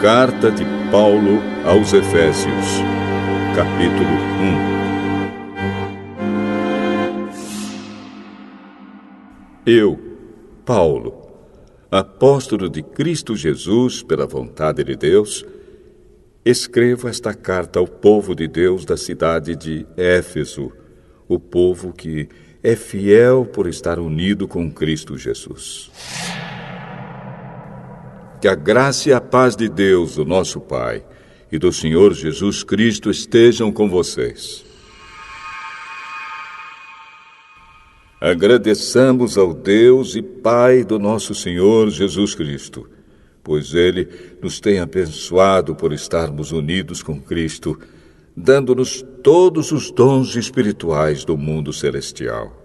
Carta de Paulo aos Efésios, capítulo 1. Eu, Paulo, apóstolo de Cristo Jesus pela vontade de Deus, escrevo esta carta ao povo de Deus da cidade de Éfeso, o povo que é fiel por estar unido com Cristo Jesus. Que a graça e a paz de Deus, o nosso Pai, e do Senhor Jesus Cristo estejam com vocês. Agradeçamos ao Deus e Pai do nosso Senhor Jesus Cristo, pois Ele nos tem abençoado por estarmos unidos com Cristo, dando-nos todos os dons espirituais do mundo celestial.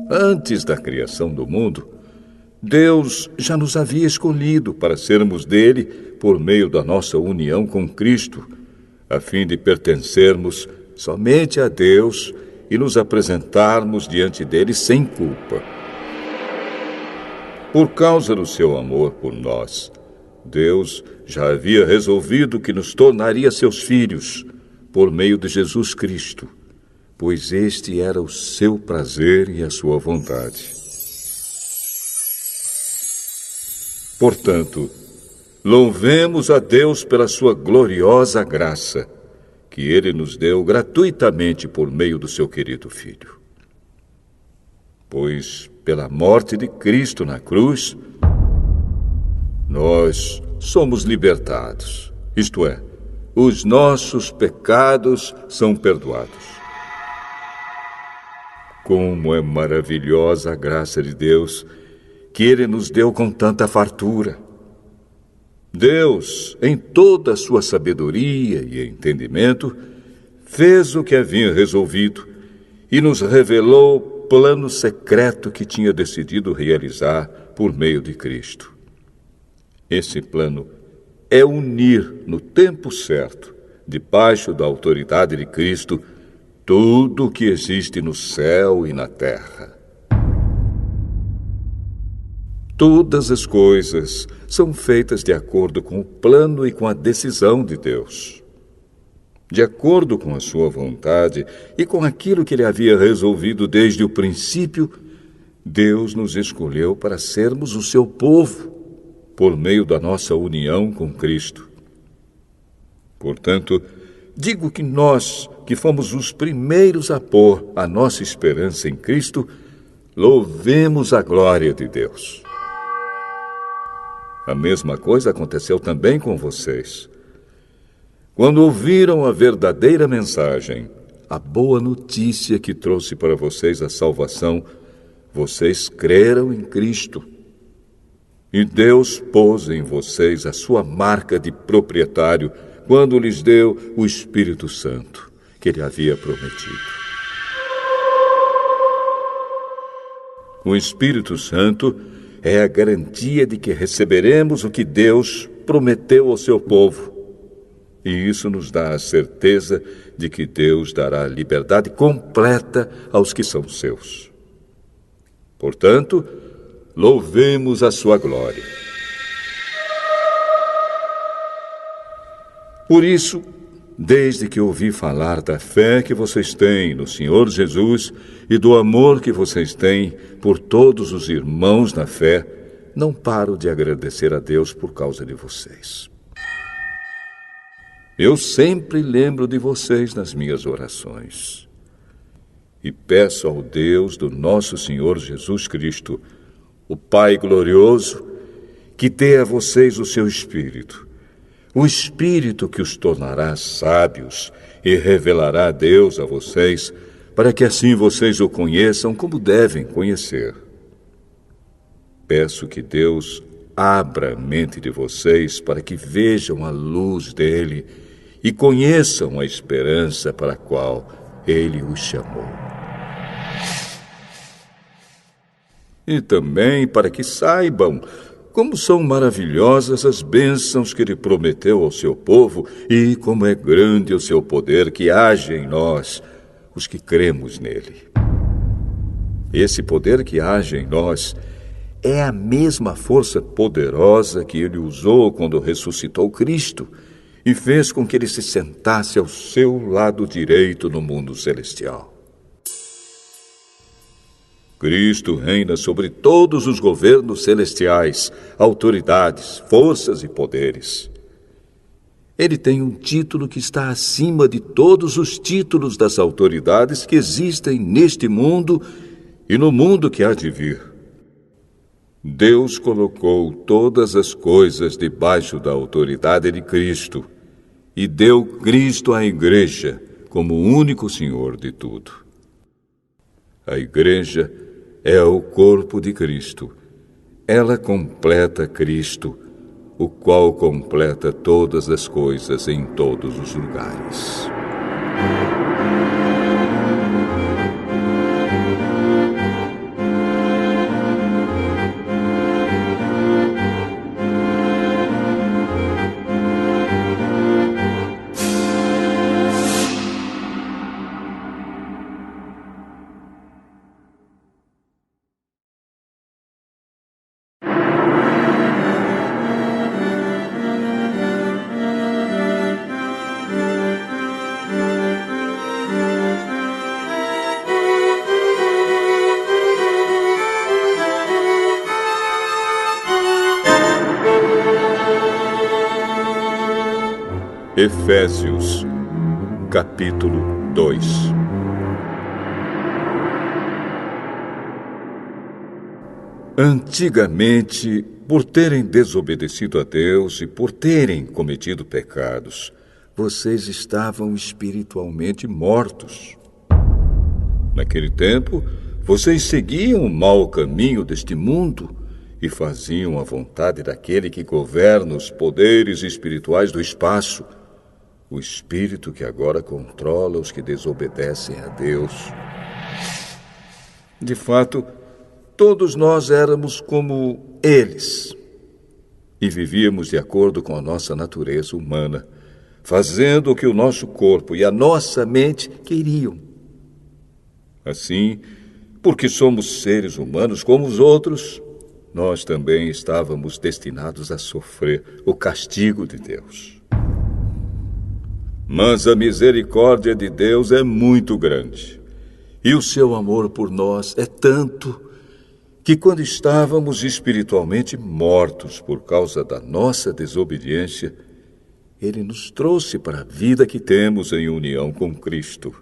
Antes da criação do mundo, Deus já nos havia escolhido para sermos dele por meio da nossa união com Cristo, a fim de pertencermos somente a Deus e nos apresentarmos diante dele sem culpa. Por causa do seu amor por nós, Deus já havia resolvido que nos tornaria seus filhos por meio de Jesus Cristo, pois este era o seu prazer e a sua vontade. Portanto, louvemos a Deus pela sua gloriosa graça, que Ele nos deu gratuitamente por meio do seu querido Filho. Pois, pela morte de Cristo na cruz, nós somos libertados, isto é, os nossos pecados são perdoados. Como é maravilhosa a graça de Deus, que Ele nos deu com tanta fartura. Deus, em toda a sua sabedoria e entendimento, fez o que havia resolvido e nos revelou o plano secreto que tinha decidido realizar por meio de Cristo. Esse plano é unir no tempo certo, debaixo da autoridade de Cristo, tudo o que existe no céu e na terra. Todas as coisas são feitas de acordo com o plano e com a decisão de Deus. De acordo com a sua vontade e com aquilo que Ele havia resolvido desde o princípio, Deus nos escolheu para sermos o seu povo, por meio da nossa união com Cristo. Portanto, digo que nós, que fomos os primeiros a pôr a nossa esperança em Cristo, louvemos a glória de Deus. A mesma coisa aconteceu também com vocês. Quando ouviram a verdadeira mensagem, a boa notícia que trouxe para vocês a salvação, vocês creram em Cristo. E Deus pôs em vocês a sua marca de proprietário quando lhes deu o Espírito Santo, que Ele havia prometido. O Espírito Santo é a garantia de que receberemos o que Deus prometeu ao seu povo. E isso nos dá a certeza de que Deus dará liberdade completa aos que são seus. Portanto, louvemos a sua glória. Por isso, desde que ouvi falar da fé que vocês têm no Senhor Jesus e do amor que vocês têm por todos os irmãos na fé, não paro de agradecer a Deus por causa de vocês. Eu sempre lembro de vocês nas minhas orações. E peço ao Deus do nosso Senhor Jesus Cristo, o Pai glorioso, que dê a vocês o seu Espírito, o Espírito que os tornará sábios e revelará Deus a vocês, para que assim vocês o conheçam como devem conhecer. Peço que Deus abra a mente de vocês para que vejam a luz dele e conheçam a esperança para a qual ele os chamou. E também para que saibam como são maravilhosas as bênçãos que Ele prometeu ao seu povo e como é grande o seu poder que age em nós, os que cremos nele. Esse poder que age em nós é a mesma força poderosa que ele usou quando ressuscitou Cristo e fez com que ele se sentasse ao seu lado direito no mundo celestial. Cristo reina sobre todos os governos celestiais, autoridades, forças e poderes. Ele tem um título que está acima de todos os títulos das autoridades que existem neste mundo e no mundo que há de vir. Deus colocou todas as coisas debaixo da autoridade de Cristo e deu Cristo à Igreja como o único Senhor de tudo. A Igreja é o corpo de Cristo. Ela completa Cristo, o qual completa todas as coisas em todos os lugares. Efésios, capítulo 2. Antigamente, por terem desobedecido a Deus e por terem cometido pecados, vocês estavam espiritualmente mortos. Naquele tempo, vocês seguiam o mau caminho deste mundo e faziam a vontade daquele que governa os poderes espirituais do espaço, o espírito que agora controla os que desobedecem a Deus. De fato, todos nós éramos como eles e vivíamos de acordo com a nossa natureza humana, fazendo o que o nosso corpo e a nossa mente queriam. Assim, porque somos seres humanos como os outros, nós também estávamos destinados a sofrer o castigo de Deus. Mas a misericórdia de Deus é muito grande, e o seu amor por nós é tanto que quando estávamos espiritualmente mortos por causa da nossa desobediência, Ele nos trouxe para a vida que temos em união com Cristo.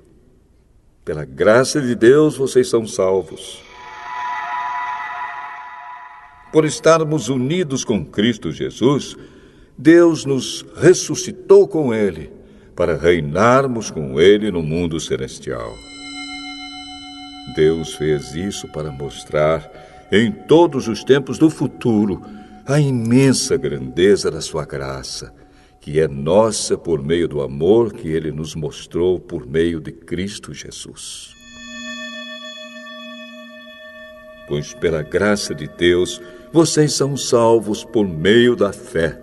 Pela graça de Deus, vocês são salvos. Por estarmos unidos com Cristo Jesus, Deus nos ressuscitou com Ele, para reinarmos com Ele no mundo celestial. Deus fez isso para mostrar, em todos os tempos do futuro, a imensa grandeza da sua graça, que é nossa por meio do amor que Ele nos mostrou por meio de Cristo Jesus. Pois pela graça de Deus, vocês são salvos por meio da fé.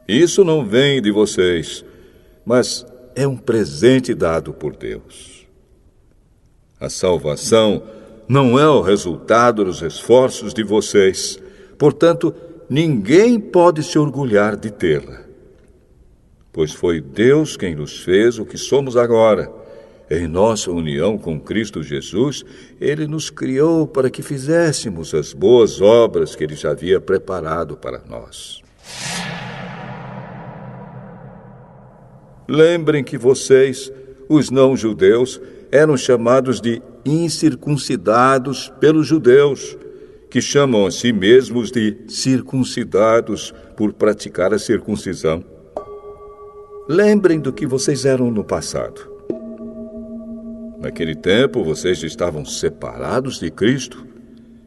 Isso não vem de vocês, mas é um presente dado por Deus. A salvação não é o resultado dos esforços de vocês, portanto, ninguém pode se orgulhar de tê-la. Pois foi Deus quem nos fez o que somos agora. Em nossa união com Cristo Jesus, Ele nos criou para que fizéssemos as boas obras que Ele já havia preparado para nós. Lembrem que vocês, os não-judeus, eram chamados de incircuncidados pelos judeus, que chamam a si mesmos de circuncidados por praticar a circuncisão. Lembrem do que vocês eram no passado. Naquele tempo, vocês estavam separados de Cristo,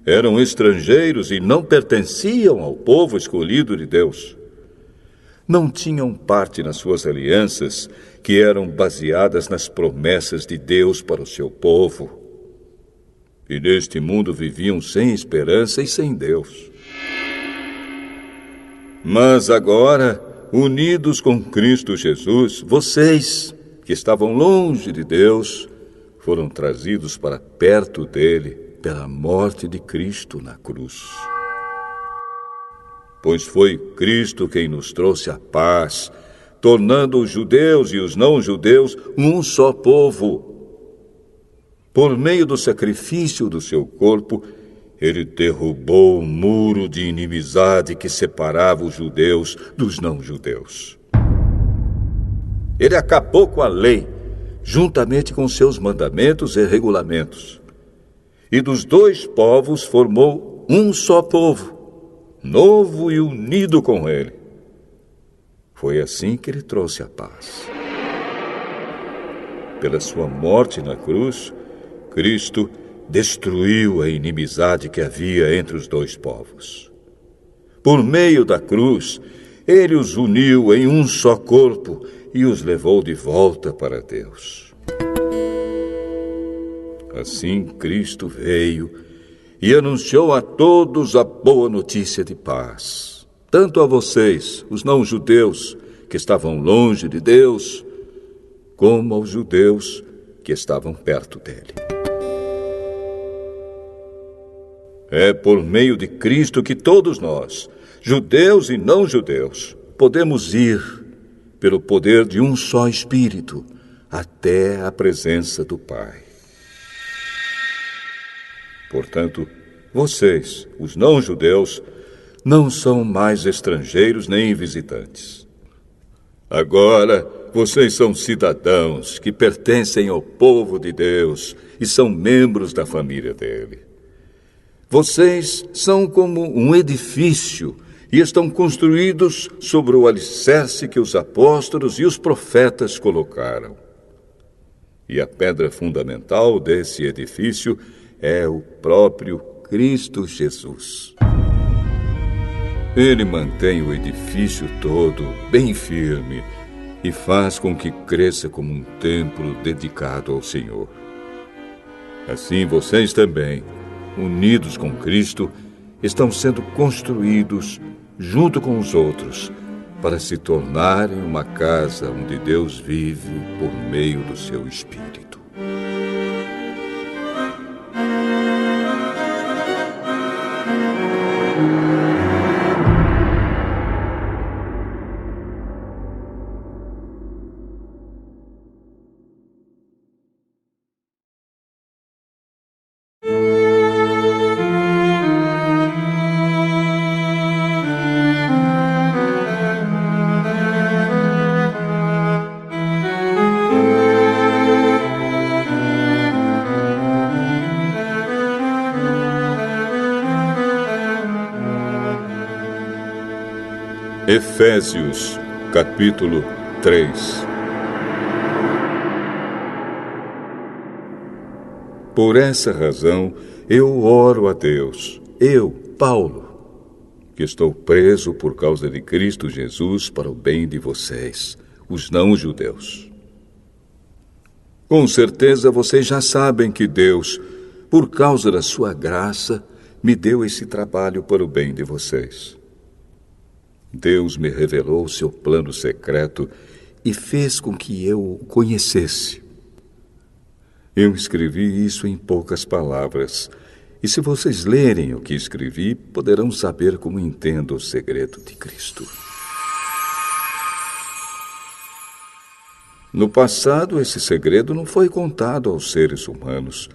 eram estrangeiros e não pertenciam ao povo escolhido de Deus. Não tinham parte nas suas alianças, que eram baseadas nas promessas de Deus para o seu povo. E neste mundo viviam sem esperança e sem Deus. Mas agora, unidos com Cristo Jesus, vocês, que estavam longe de Deus, foram trazidos para perto dele pela morte de Cristo na cruz. Pois foi Cristo quem nos trouxe a paz, tornando os judeus e os não-judeus um só povo. Por meio do sacrifício do seu corpo, ele derrubou o muro de inimizade que separava os judeus dos não-judeus. Ele acabou com a lei, juntamente com seus mandamentos e regulamentos. E dos dois povos formou um só povo, novo e unido com ele. Foi assim que ele trouxe a paz. Pela sua morte na cruz, Cristo destruiu a inimizade que havia entre os dois povos. Por meio da cruz, ele os uniu em um só corpo e os levou de volta para Deus. Assim, Cristo veio e anunciou a todos a boa notícia de paz, tanto a vocês, os não-judeus, que estavam longe de Deus, como aos judeus que estavam perto dele. É por meio de Cristo que todos nós, judeus e não-judeus, podemos ir, pelo poder de um só Espírito, até a presença do Pai. Portanto, vocês, os não-judeus, não são mais estrangeiros nem visitantes. Agora, vocês são cidadãos que pertencem ao povo de Deus e são membros da família dele. Vocês são como um edifício e estão construídos sobre o alicerce que os apóstolos e os profetas colocaram. E a pedra fundamental desse edifício é o próprio Cristo Jesus. Ele mantém o edifício todo bem firme e faz com que cresça como um templo dedicado ao Senhor. Assim, vocês também, unidos com Cristo, estão sendo construídos junto com os outros para se tornarem uma casa onde Deus vive por meio do seu Espírito. Efésios, capítulo 3. Por essa razão, eu oro a Deus, eu, Paulo, que estou preso por causa de Cristo Jesus para o bem de vocês, os não-judeus. Com certeza vocês já sabem que Deus, por causa da sua graça, me deu esse trabalho para o bem de vocês. Deus me revelou o seu plano secreto e fez com que eu o conhecesse. Eu escrevi isso em poucas palavras, e se vocês lerem o que escrevi, poderão saber como entendo o segredo de Cristo. No passado, esse segredo não foi contado aos seres humanos,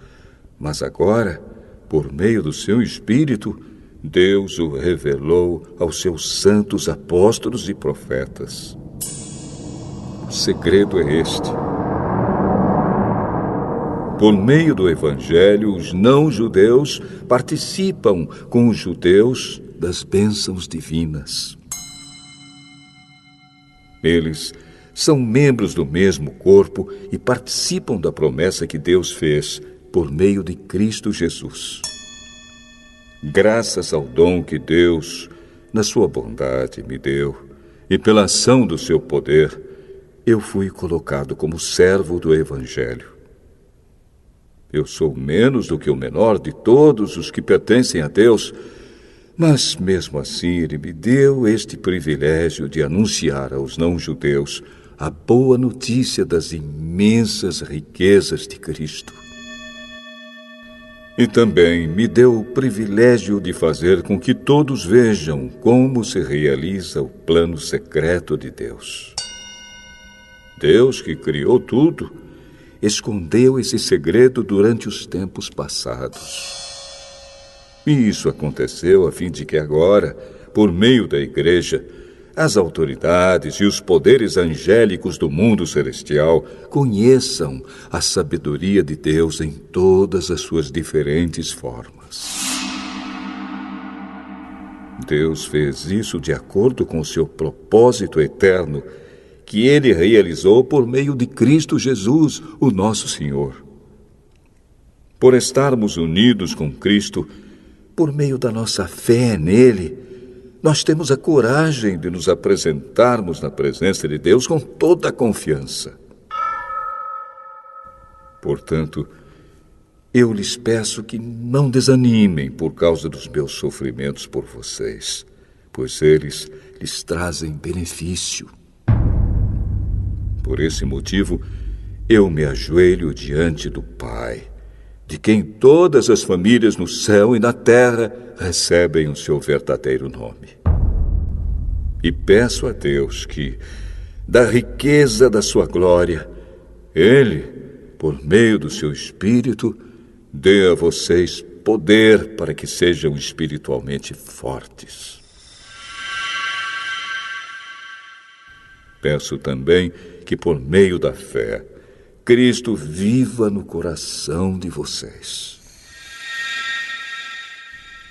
mas agora, por meio do seu Espírito, Deus o revelou aos seus santos apóstolos e profetas. O segredo é este. Por meio do Evangelho, os não-judeus participam com os judeus das bênçãos divinas. Eles são membros do mesmo corpo e participam da promessa que Deus fez por meio de Cristo Jesus. Graças ao dom que Deus, na sua bondade, me deu, e pela ação do seu poder, eu fui colocado como servo do Evangelho. Eu sou menos do que o menor de todos os que pertencem a Deus, mas mesmo assim Ele me deu este privilégio de anunciar aos não-judeus a boa notícia das imensas riquezas de Cristo. E também me deu o privilégio de fazer com que todos vejam como se realiza o plano secreto de Deus. Deus, que criou tudo, escondeu esse segredo durante os tempos passados. E isso aconteceu a fim de que agora, por meio da Igreja, as autoridades e os poderes angélicos do mundo celestial conheçam a sabedoria de Deus em todas as suas diferentes formas. Deus fez isso de acordo com o seu propósito eterno, que Ele realizou por meio de Cristo Jesus, o nosso Senhor. Por estarmos unidos com Cristo, por meio da nossa fé nele, nós temos a coragem de nos apresentarmos na presença de Deus com toda a confiança. Portanto, eu lhes peço que não desanimem por causa dos meus sofrimentos por vocês, pois eles lhes trazem benefício. Por esse motivo, eu me ajoelho diante do Pai, de quem todas as famílias no céu e na terra recebem o seu verdadeiro nome. E peço a Deus que, da riqueza da sua glória, Ele, por meio do seu Espírito, dê a vocês poder para que sejam espiritualmente fortes. Peço também que, por meio da fé, Cristo viva no coração de vocês.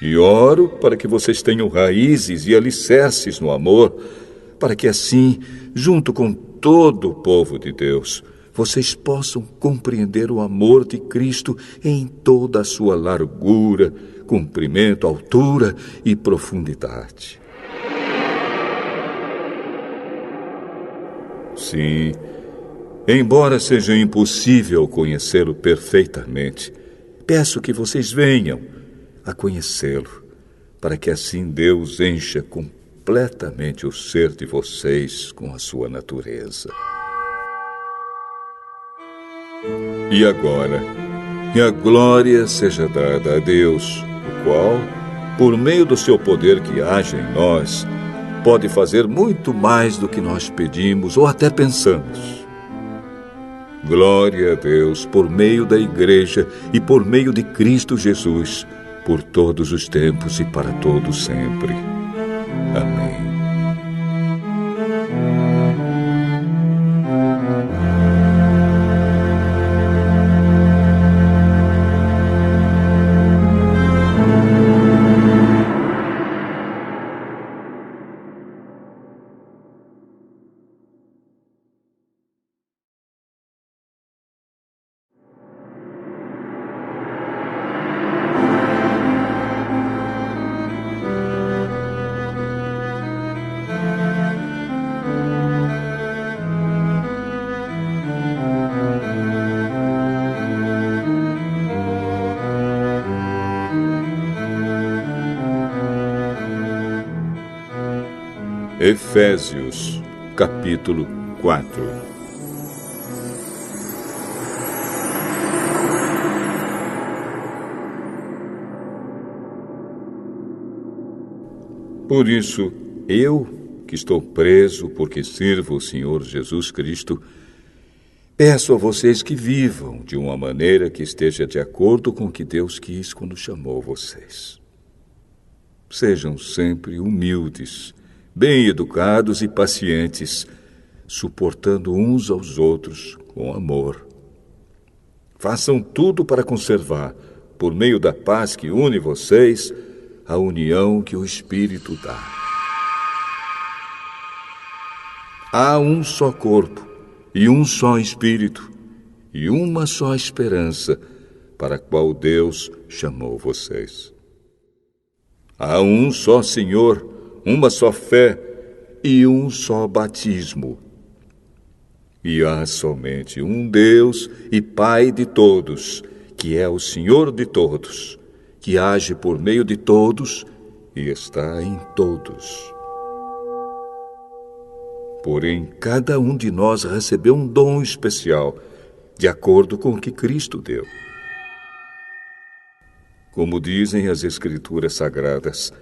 E oro para que vocês tenham raízes e alicerces no amor, para que assim, junto com todo o povo de Deus, vocês possam compreender o amor de Cristo em toda a sua largura, comprimento, altura e profundidade. Sim, embora seja impossível conhecê-lo perfeitamente, peço que vocês venham a conhecê-lo, para que assim Deus encha completamente o ser de vocês com a sua natureza. E agora, que a glória seja dada a Deus, o qual, por meio do seu poder que age em nós, pode fazer muito mais do que nós pedimos ou até pensamos. Glória a Deus por meio da Igreja e por meio de Cristo Jesus, por todos os tempos e para todos sempre. Amém. Efésios, capítulo 4. Por isso, eu, que estou preso porque sirvo o Senhor Jesus Cristo, peço a vocês que vivam de uma maneira que esteja de acordo com o que Deus quis quando chamou vocês. Sejam sempre humildes, bem educados e pacientes, suportando uns aos outros com amor. Façam tudo para conservar, por meio da paz que une vocês, a união que o Espírito dá. Há um só corpo, e um só Espírito, e uma só esperança, para a qual Deus chamou vocês. Há um só Senhor, uma só fé e um só batismo. E há somente um Deus e Pai de todos, que é o Senhor de todos, que age por meio de todos e está em todos. Porém, cada um de nós recebeu um dom especial, de acordo com o que Cristo deu. Como dizem as Escrituras Sagradas,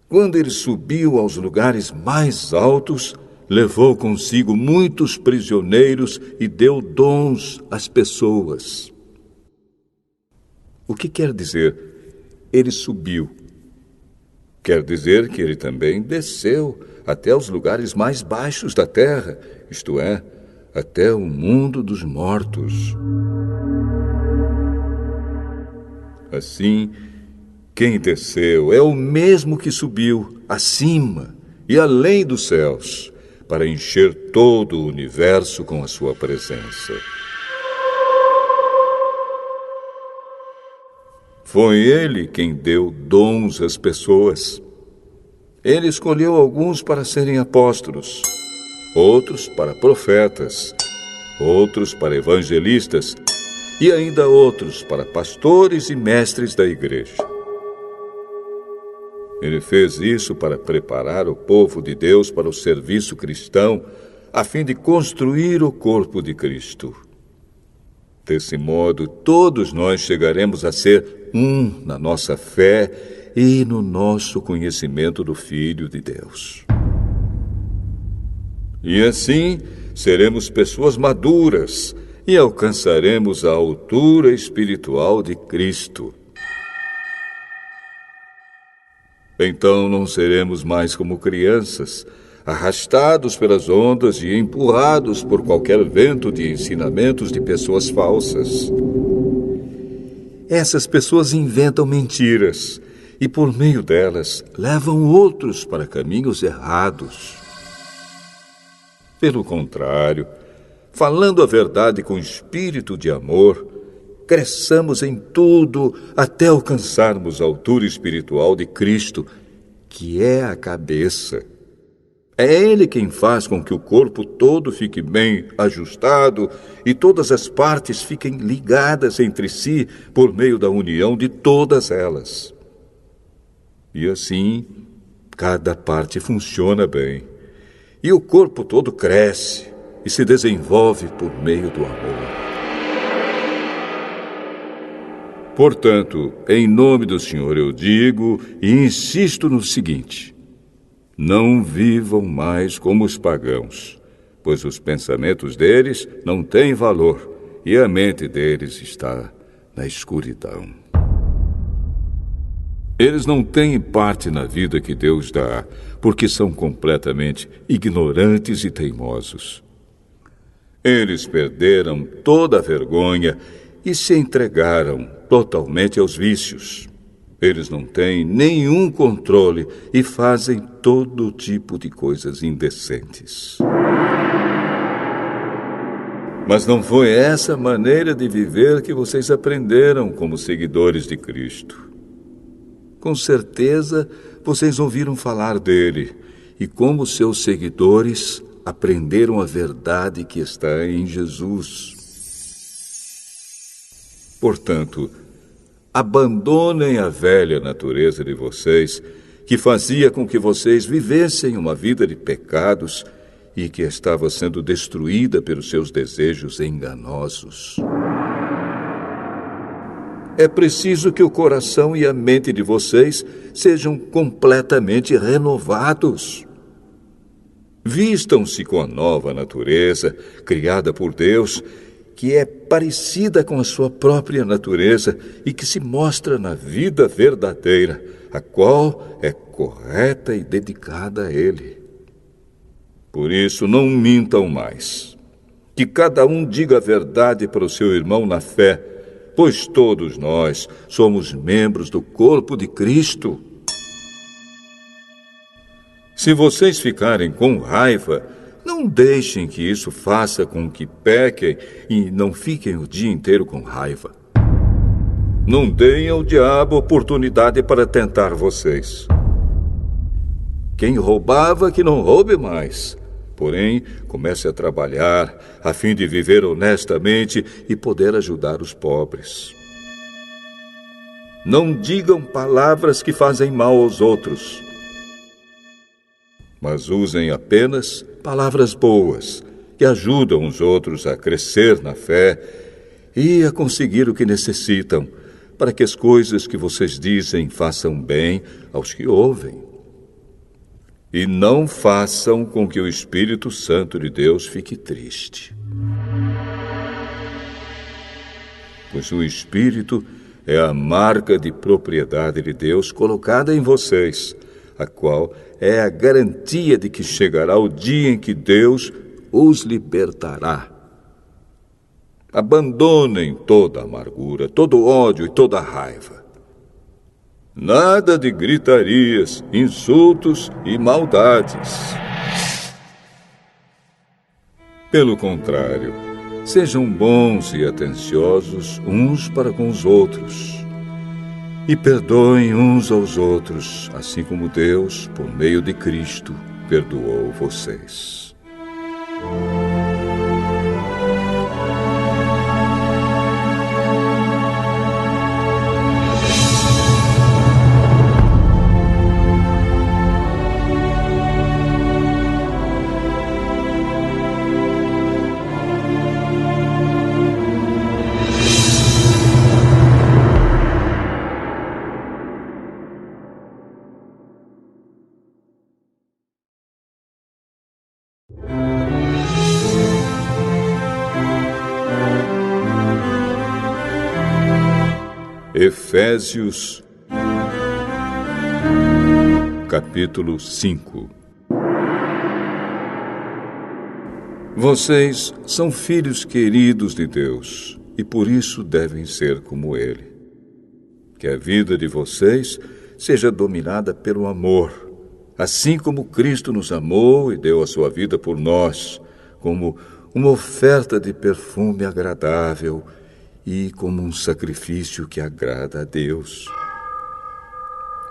quando ele subiu aos lugares mais altos, levou consigo muitos prisioneiros e deu dons às pessoas. O que quer dizer? Ele subiu. Quer dizer que ele também desceu até os lugares mais baixos da terra, isto é, até o mundo dos mortos. Assim, quem desceu é o mesmo que subiu acima e além dos céus, para encher todo o universo com a sua presença. Foi ele quem deu dons às pessoas. Ele escolheu alguns para serem apóstolos, outros para profetas, outros para evangelistas e ainda outros para pastores e mestres da igreja. Ele fez isso para preparar o povo de Deus para o serviço cristão, a fim de construir o corpo de Cristo. Desse modo, todos nós chegaremos a ser um na nossa fé e no nosso conhecimento do Filho de Deus. E assim, seremos pessoas maduras e alcançaremos a altura espiritual de Cristo. Então não seremos mais como crianças, arrastados pelas ondas e empurrados por qualquer vento de ensinamentos de pessoas falsas. Essas pessoas inventam mentiras e, por meio delas, levam outros para caminhos errados. Pelo contrário, falando a verdade com espírito de amor, cresçamos em tudo até alcançarmos a altura espiritual de Cristo, que é a cabeça. É Ele quem faz com que o corpo todo fique bem ajustado e todas as partes fiquem ligadas entre si por meio da união de todas elas. E assim, cada parte funciona bem e o corpo todo cresce e se desenvolve por meio do amor. Portanto, em nome do Senhor eu digo e insisto no seguinte: não vivam mais como os pagãos, pois os pensamentos deles não têm valor e a mente deles está na escuridão. Eles não têm parte na vida que Deus dá, porque são completamente ignorantes e teimosos. Eles perderam toda a vergonha e se entregaram totalmente aos vícios. Eles não têm nenhum controle e fazem todo tipo de coisas indecentes. Mas não foi essa maneira de viver que vocês aprenderam como seguidores de Cristo. Com certeza, vocês ouviram falar dele e, como seus seguidores, aprenderam a verdade que está em Jesus. Portanto, abandonem a velha natureza de vocês, que fazia com que vocês vivessem uma vida de pecados e que estava sendo destruída pelos seus desejos enganosos. É preciso que o coração e a mente de vocês sejam completamente renovados. Vistam-se com a nova natureza, criada por Deus, que é parecida com a sua própria natureza e que se mostra na vida verdadeira, a qual é correta e dedicada a Ele. Por isso, não mintam mais. Que cada um diga a verdade para o seu irmão na fé, pois todos nós somos membros do corpo de Cristo. Se vocês ficarem com raiva, não deixem que isso faça com que pequem e não fiquem o dia inteiro com raiva. Não deem ao diabo oportunidade para tentar vocês. Quem roubava, que não roube mais. Porém, comece a trabalhar a fim de viver honestamente e poder ajudar os pobres. Não digam palavras que fazem mal aos outros, mas usem apenas palavras boas que ajudam os outros a crescer na fé e a conseguir o que necessitam, para que as coisas que vocês dizem façam bem aos que ouvem. E não façam com que o Espírito Santo de Deus fique triste. Pois o Espírito é a marca de propriedade de Deus colocada em vocês, a qual é a garantia de que chegará o dia em que Deus os libertará. Abandonem toda amargura, todo ódio e toda raiva. Nada de gritarias, insultos e maldades. Pelo contrário, sejam bons e atenciosos uns para com os outros. E perdoem uns aos outros, assim como Deus, por meio de Cristo, perdoou vocês. Efésios, capítulo 5. Vocês são filhos queridos de Deus e por isso devem ser como Ele. Que a vida de vocês seja dominada pelo amor, assim como Cristo nos amou e deu a sua vida por nós, como uma oferta de perfume agradável e como um sacrifício que agrada a Deus.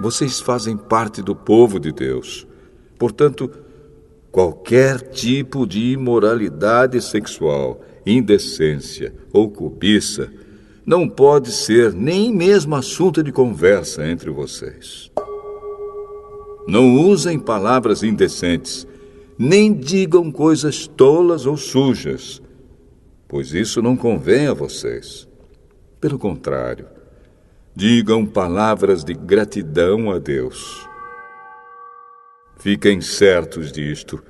Vocês fazem parte do povo de Deus. Portanto, qualquer tipo de imoralidade sexual, indecência ou cobiça não pode ser nem mesmo assunto de conversa entre vocês. Não usem palavras indecentes, nem digam coisas tolas ou sujas, pois isso não convém a vocês. Pelo contrário, digam palavras de gratidão a Deus. Fiquem certos disto: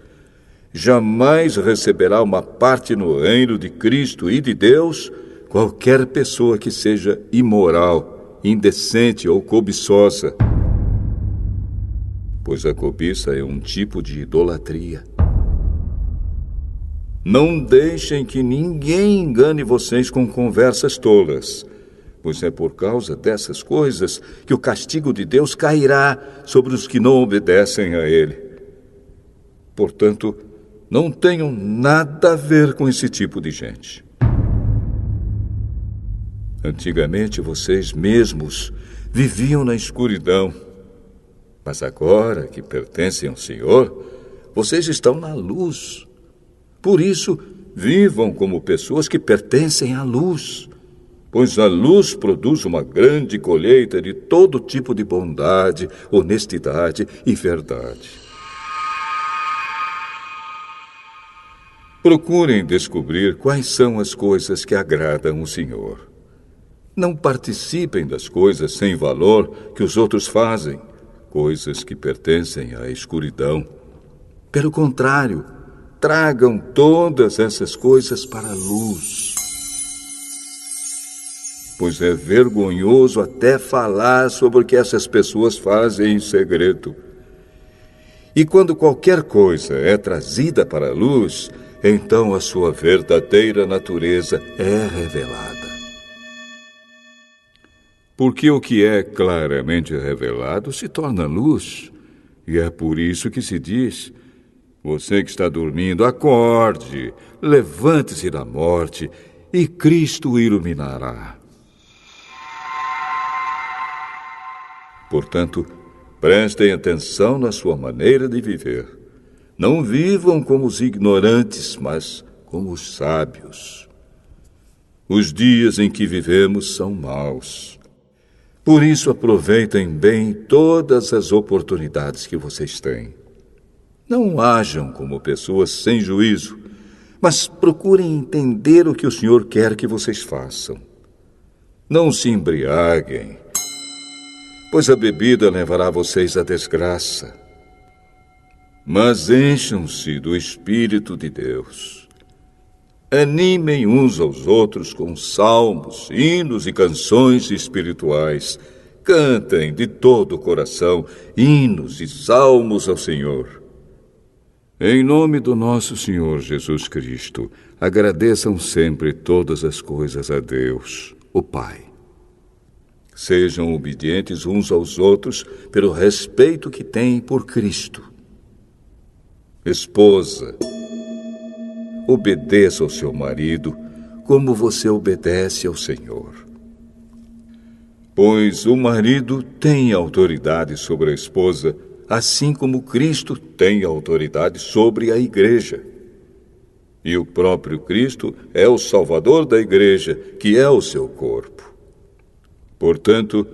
jamais receberá uma parte no reino de Cristo e de Deus qualquer pessoa que seja imoral, indecente ou cobiçosa, pois a cobiça é um tipo de idolatria. Não deixem que ninguém engane vocês com conversas tolas, pois é por causa dessas coisas que o castigo de Deus cairá sobre os que não obedecem a Ele. Portanto, não tenham nada a ver com esse tipo de gente. Antigamente, vocês mesmos viviam na escuridão, mas agora que pertencem ao Senhor, vocês estão na luz. Por isso, vivam como pessoas que pertencem à luz, pois a luz produz uma grande colheita de todo tipo de bondade, honestidade e verdade. Procurem descobrir quais são as coisas que agradam o Senhor. Não participem das coisas sem valor que os outros fazem, coisas que pertencem à escuridão. Pelo contrário, tragam todas essas coisas para a luz. Pois é vergonhoso até falar sobre o que essas pessoas fazem em segredo. E quando qualquer coisa é trazida para a luz, então a sua verdadeira natureza é revelada. Porque o que é claramente revelado se torna luz, e é por isso que se diz: você que está dormindo, acorde, levante-se da morte, e Cristo o iluminará. Portanto, prestem atenção na sua maneira de viver. Não vivam como os ignorantes, mas como os sábios. Os dias em que vivemos são maus. Por isso, aproveitem bem todas as oportunidades que vocês têm. Não ajam como pessoas sem juízo, mas procurem entender o que o Senhor quer que vocês façam. Não se embriaguem, pois a bebida levará vocês à desgraça. Mas encham-se do Espírito de Deus. Animem uns aos outros com salmos, hinos e canções espirituais. Cantem de todo o coração hinos e salmos ao Senhor. Em nome do nosso Senhor Jesus Cristo, agradeçam sempre todas as coisas a Deus, o Pai. Sejam obedientes uns aos outros pelo respeito que têm por Cristo. Esposa, obedeça ao seu marido como você obedece ao Senhor. Pois o marido tem autoridade sobre a esposa, assim como Cristo tem autoridade sobre a igreja. E o próprio Cristo é o Salvador da igreja, que é o seu corpo. Portanto,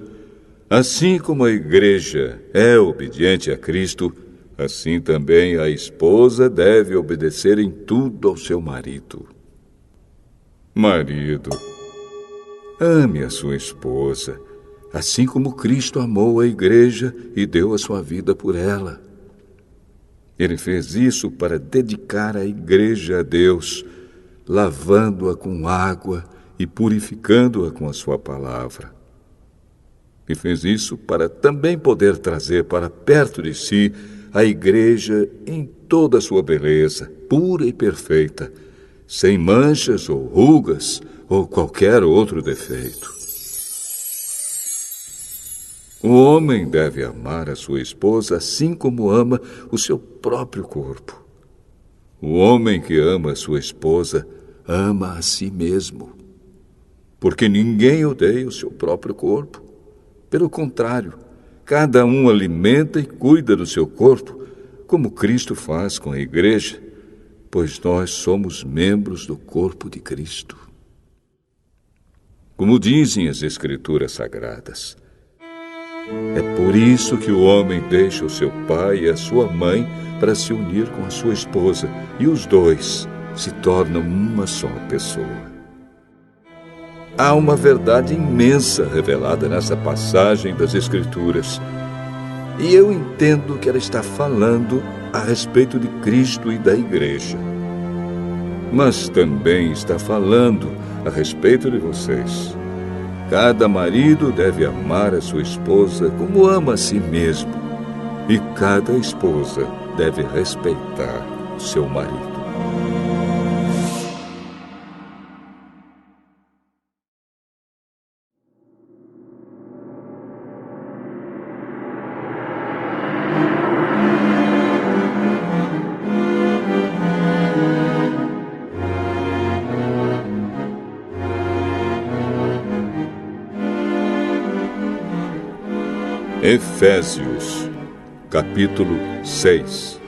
assim como a igreja é obediente a Cristo, assim também a esposa deve obedecer em tudo ao seu marido. Marido, ame a sua esposa, assim como Cristo amou a igreja e deu a sua vida por ela. Ele fez isso para dedicar a igreja a Deus, lavando-a com água e purificando-a com a sua palavra. E fez isso para também poder trazer para perto de si a igreja em toda a sua beleza, pura e perfeita, sem manchas ou rugas ou qualquer outro defeito. O homem deve amar a sua esposa assim como ama o seu próprio corpo. O homem que ama a sua esposa ama a si mesmo, porque ninguém odeia o seu próprio corpo. Pelo contrário, cada um alimenta e cuida do seu corpo, como Cristo faz com a igreja, pois nós somos membros do corpo de Cristo. Como dizem as Escrituras Sagradas, é por isso que o homem deixa o seu pai e a sua mãe para se unir com a sua esposa, e os dois se tornam uma só pessoa. Há uma verdade imensa revelada nessa passagem das Escrituras, e eu entendo que ela está falando a respeito de Cristo e da igreja. Mas também está falando a respeito de vocês. Cada marido deve amar a sua esposa como ama a si mesmo, e cada esposa deve respeitar seu marido. Efésios, capítulo 6.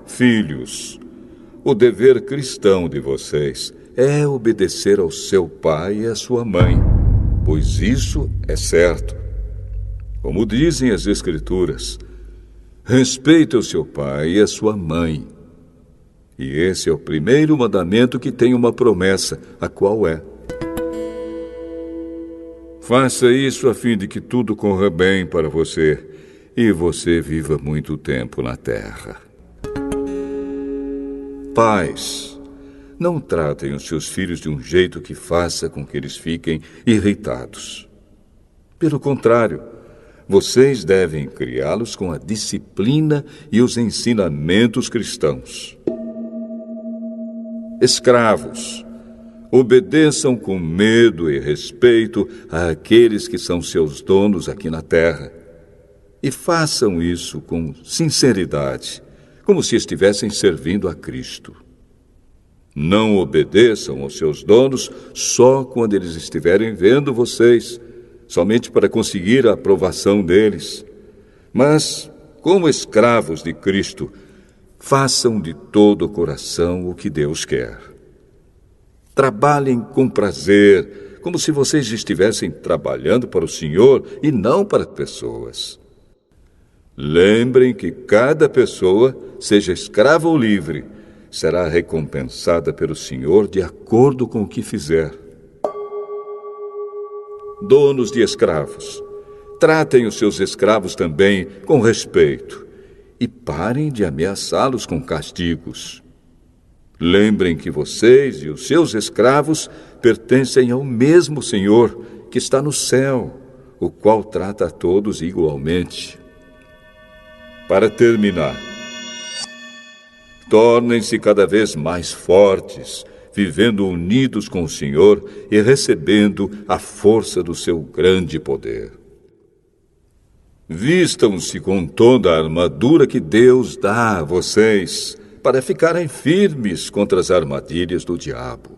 Filhos, o dever cristão de vocês é obedecer ao seu pai e à sua mãe, pois isso é certo. Como dizem as Escrituras, respeite o seu pai e a sua mãe. E esse é o primeiro mandamento que tem uma promessa, a qual é: faça isso a fim de que tudo corra bem para você e você viva muito tempo na terra. Pais, não tratem os seus filhos de um jeito que faça com que eles fiquem irritados. Pelo contrário, vocês devem criá-los com a disciplina e os ensinamentos cristãos. Escravos, obedeçam com medo e respeito àqueles que são seus donos aqui na terra. E façam isso com sinceridade, como se estivessem servindo a Cristo. Não obedeçam aos seus donos só quando eles estiverem vendo vocês, somente para conseguir a aprovação deles. Mas, como escravos de Cristo, façam de todo o coração o que Deus quer. Trabalhem com prazer, como se vocês estivessem trabalhando para o Senhor e não para pessoas. Lembrem que cada pessoa, seja escrava ou livre, será recompensada pelo Senhor de acordo com o que fizer. Donos de escravos, tratem os seus escravos também com respeito e parem de ameaçá-los com castigos. Lembrem que vocês e os seus escravos pertencem ao mesmo Senhor que está no céu, o qual trata a todos igualmente. Para terminar, tornem-se cada vez mais fortes, vivendo unidos com o Senhor e recebendo a força do seu grande poder. Vistam-se com toda a armadura que Deus dá a vocês, para ficarem firmes contra as armadilhas do diabo.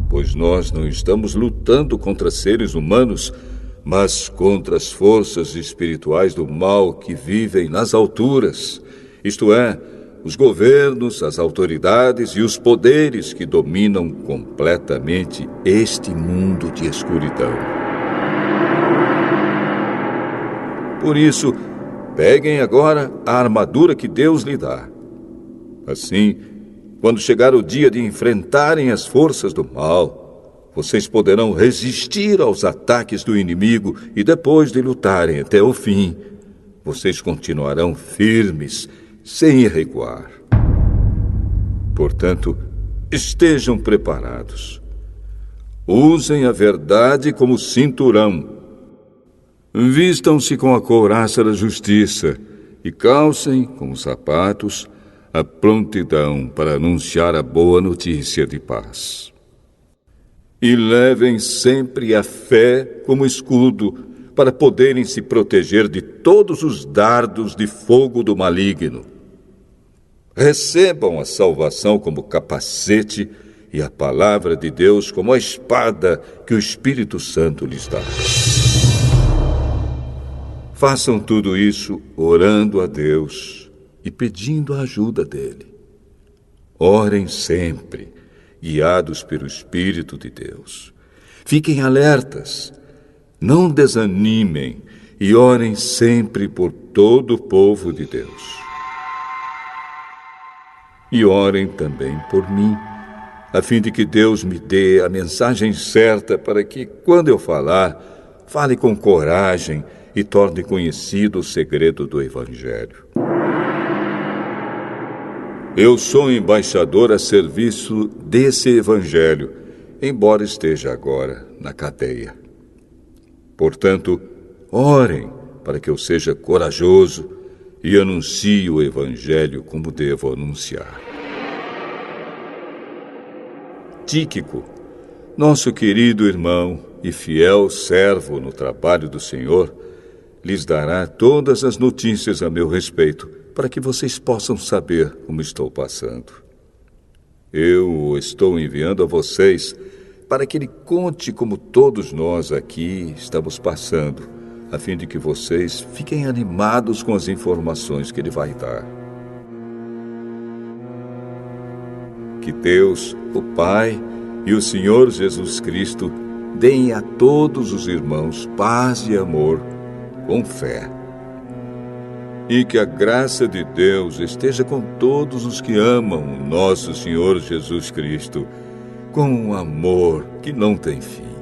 Pois nós não estamos lutando contra seres humanos, mas contra as forças espirituais do mal que vivem nas alturas, isto é, os governos, as autoridades e os poderes que dominam completamente este mundo de escuridão. Por isso, peguem agora a armadura que Deus lhe dá. Assim, quando chegar o dia de enfrentarem as forças do mal, vocês poderão resistir aos ataques do inimigo e depois de lutarem até o fim, vocês continuarão firmes, sem recuar. Portanto, estejam preparados. Usem a verdade como cinturão. Vistam-se com a couraça da justiça e calcem com os sapatos a prontidão para anunciar a boa notícia de paz. E levem sempre a fé como escudo para poderem se proteger de todos os dardos de fogo do maligno. Recebam a salvação como capacete e a palavra de Deus como a espada que o Espírito Santo lhes dá. Façam tudo isso orando a Deus e pedindo a ajuda dele. Orem sempre, guiados pelo Espírito de Deus. Fiquem alertas, não desanimem e orem sempre por todo o povo de Deus. E orem também por mim, a fim de que Deus me dê a mensagem certa para que, quando eu falar, fale com coragem e torne conhecido o segredo do Evangelho. Eu sou embaixador a serviço desse Evangelho, embora esteja agora na cadeia. Portanto, orem para que eu seja corajoso e anuncie o Evangelho como devo anunciar. Tíquico, nosso querido irmão e fiel servo no trabalho do Senhor, lhes dará todas as notícias a meu respeito, para que vocês possam saber como estou passando. Eu o estou enviando a vocês para que ele conte como todos nós aqui estamos passando, a fim de que vocês fiquem animados com as informações que ele vai dar. Que Deus, o Pai e o Senhor Jesus Cristo deem a todos os irmãos paz e amor com fé. E que a graça de Deus esteja com todos os que amam o nosso Senhor Jesus Cristo, com um amor que não tem fim.